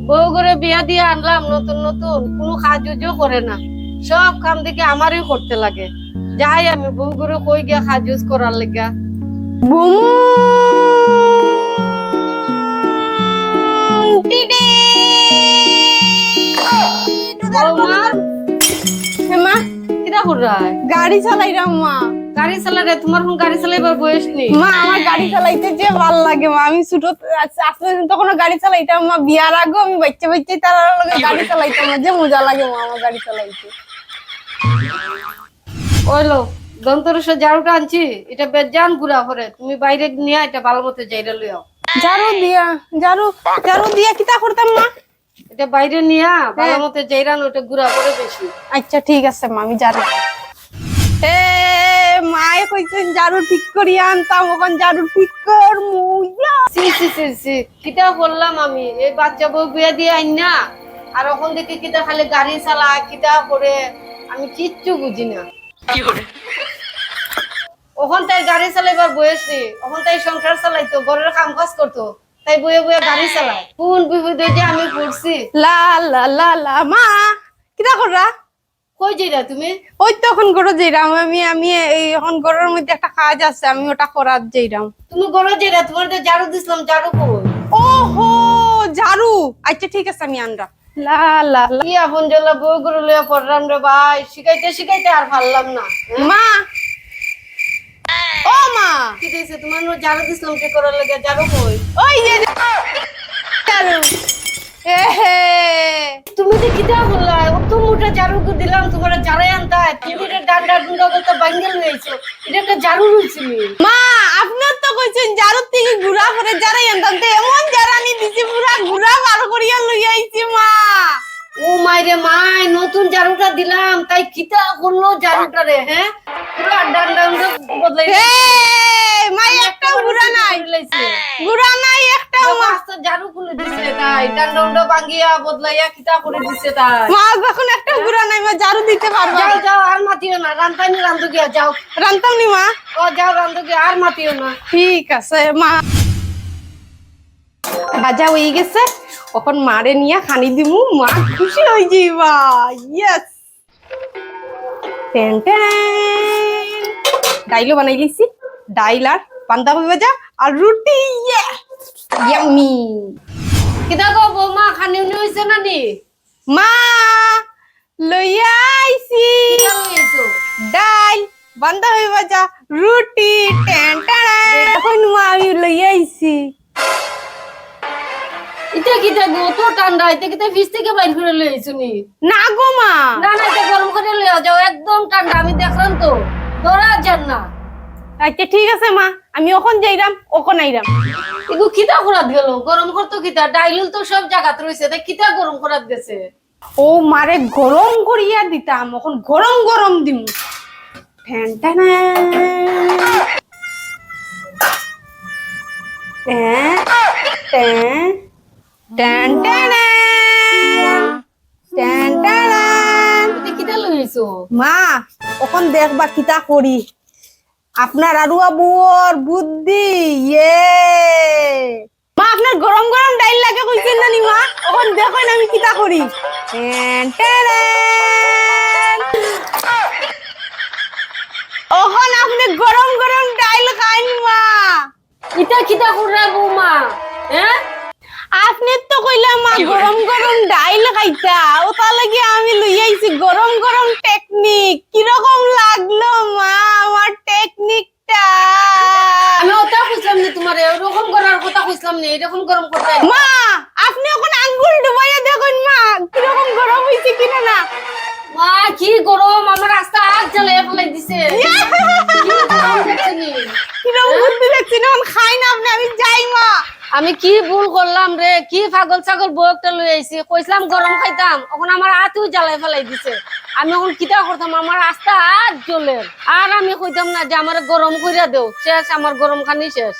বউ করে বিয়া দিয়ে আনলাম নতুন নতুন, কোনো কাজও করে না, সব কাম দেখে আমারই করতে লাগে। যাই আমি বউ করে কই গিয়া কাজ করার লাগা। বৌমা মা কিটা কররাই? গাড়ি চালাইরাম মা। গাড়ি চালারে? তোমার কোন গাড়ি চালাইবার বয়স নেই। মা আমার গাড়ি চালাইতে যে ভাল লাগে মা। আমি ছোট আসলে তখন গাড়ি চালাইতাম মা। বিয়ার আগে আমি বাচ্চা বাচ্চা তার লগে গাড়ি চালাইতাম না, যে মজা লাগে মা আমার গাড়ি চালাইতে। ওইলো দন্তরসে ঝাড়ুটা আনছি, এটা বেজান ঘুরা করে, তুমি বাইরে নিয়ে এটা ভালো মতো যাইরা লইও। ঝাড়ু দিয়া ঝাড়ু দিয়া কিতা করতাম মা? এটা বাইরে নিয়ে ভালো মতো যাইরান, ওটা ঘুরা করে বেশি। আচ্ছা ঠিক আছে মা, আমি ঝাড়ু এ মায়ে কইছেন ঝাড়ু ঠিক করি আনতাম, ওখান ঝাড়ু ঠিক কর মুইয়া। সি সি সি সি কিটা করলাম আমি? এই বাচ্চা বউ বিয়া দিয়ে আইন না, আর ওখান থেকে কিটা খালি গাড়ি চালা কিটা করে, আমি কিচ্ছু বুঝি না। ওখান তাই গাড়ি চালাইবার বয়স নেই, ওখান তাই সংসার চালাইতো, ঘরের কাম কাজ করতো, তাই বয়ে বয়ে গাড়ি চালায়। কোন বিপদে যে আমি পড়ছি। লা লা লা লা মা কিতা কররা? কই যাইরা তুমি? ওই তখন গরো যাইরাম আমি। এই এখন গরোর মধ্যে একটা কাজ আছে, আমি ওটা করার যাইরাম। তুমি ঘরে যাইরা, তোমার তো ঝাড়ু দিছিলাম, ঝাড়ু কই? ওহো ঝাড়ু, আচ্ছা ঠিক আছে আমি আনরা। লা লা লা কি আপন জলা বউ গরু লইয়া পড়লাম রে ভাই, শিখাইতে শিখাইতে আর পারলাম না। মা ও মা কি দিছে তোমার? ঝাড়ু দিছিলাম কি করার লাগে? ঝাড়ু কই? ওই যে ঝাড়ু এহে তুমি তো কিটা বললা? অত মোটা ঝাড়ু দিলাম তোমার, ঝাড়াই আনতা, তুমি এটা ডান্ডা ডুন্ডা করতে বাঙ্গেল লইছো, এটা একটা ঝাড়ু লইছি নি। মা আপনার তো কইছেন ঝাড়ু থেকে ঘুরা করে ঝাড়াই আনতাম, তো এমন ঝাড়ানি দিছি পুরা ঘুরা বার করিয়া লই আইছি মা। ও মাইরে মাই, নতুন ঝাড়ুটা দিলাম তাই কিটা করলো ঝাড়ুটা রে? হ্যাঁ পুরা ডান্ডা ডুন্ডা বদলাই মাই একটা ঘুরা নাই, লইছে। ঘুরা নাই একটা মা। মাস্টার ঝাড়ু খুলে দিছে তাই ডান্ডা ডুন্ডা ভাঙ্গিয়া বদলাইয়া কিটা করে দিছে তাই। মা যখন একটা ঘুরা নাই মা ঝাড়ু দিতে পারবা? যাও যাও, আর মাতিও না, রান্তানি রান্ধু গিয়া যাও। রান্তাম নি মা। ও যাও রান্ধু গিয়া, আর মাতিও না। ঠিক আছে মা। বাজা হয়ে গেছে, এখন মারে নিয়ে খানি দিমু, মা খুশি হয়ে যাইবা। ইয়েস টেন টেন ডাইলও বানাই লিছি, ডাইল আর বান্ধাকপি ভাজা আর রুটি। ইয়াম্মি। কিটা গো বৌমা, খানি উনি হইছে না নি? মা লইয়া আইছি কিটা লইছো? ডাইল বান্ধাকপি ভাজা রুটি। টেন টেন এখন মা আমি লইয়া আইছি। এটা কিটা গো? তো ঠান্ডা, এটা কিটা ফ্রিজ থেকে বাইর করে লইছো নি? না গো মা, না না, এটা গরম করে লইয়া যাও, একদম ঠান্ডা, আমি দেখলাম তো, ধরা যান না। আচ্ছা ঠিক আছে মা, আমি ওখন যাইরাম, ওখন আইরাম। এগো কিটা করাত গেল? গরম করতো কিটা? ডাইলুল তো সব জায়গাত রইছে, তাই কিটা গরম করাত গেছে? ও মারে গরম করিয়া দিতাম, এখন গরম গরম দিমু। Than than than than than than. এটা কিটা লইছো? মা ওখন দেখবা কিতা করি। আপনার আরু আবুর বুদ্ধি। ইয়ে মা আপনার গরম গরম ডাইল লাগে কইছেন না নি মা, ওখন দেখেন আমি কিতা করি। টেন টেন ওখন আপনি গরম গরম ডাইল খাইন মা। এটা কিটা কররা বৌমা? হ্যাঁ আপনি তো কইলা মা গরম গরম ডাইল খাইতা, ওটা লাগি আমি লই আইছি গরম গরম টেকনিক। কিরকম লাগলো মা আমার টেকনিকটা? আমি ওটা কইছিলাম না তোমার, এরকম করার কথা কইছিলাম না, এরকম গরম করতে। মা আপনি এখন আঙ্গুল ডুবাইয়া দেখুন মা কিরকম গরম হইছে কিনা না। মা কি গরম, আমার রাস্তা আগ জ্বালিয়ে ফেলাই দিছে। কি গরম দেখছো নি? কিরকম বুদ্ধি দেখছেন, এখন খাই না আপনি, আমি যাই মা। আমি কি ভুল করলাম রে? কি পাগল ছাগল বউ একটা লই আইছি, কইছিলাম গরম খাইতাম, এখন আমার হাতেও জ্বালাই ফেলাই দিছে। আমি এখন কিটা করতাম? আমার রাস্তা আগ জ্বলে, আর আমি কইতাম না যে আমার গরম কইরা দেও, শেষ, আমার গরম খানি শেষ।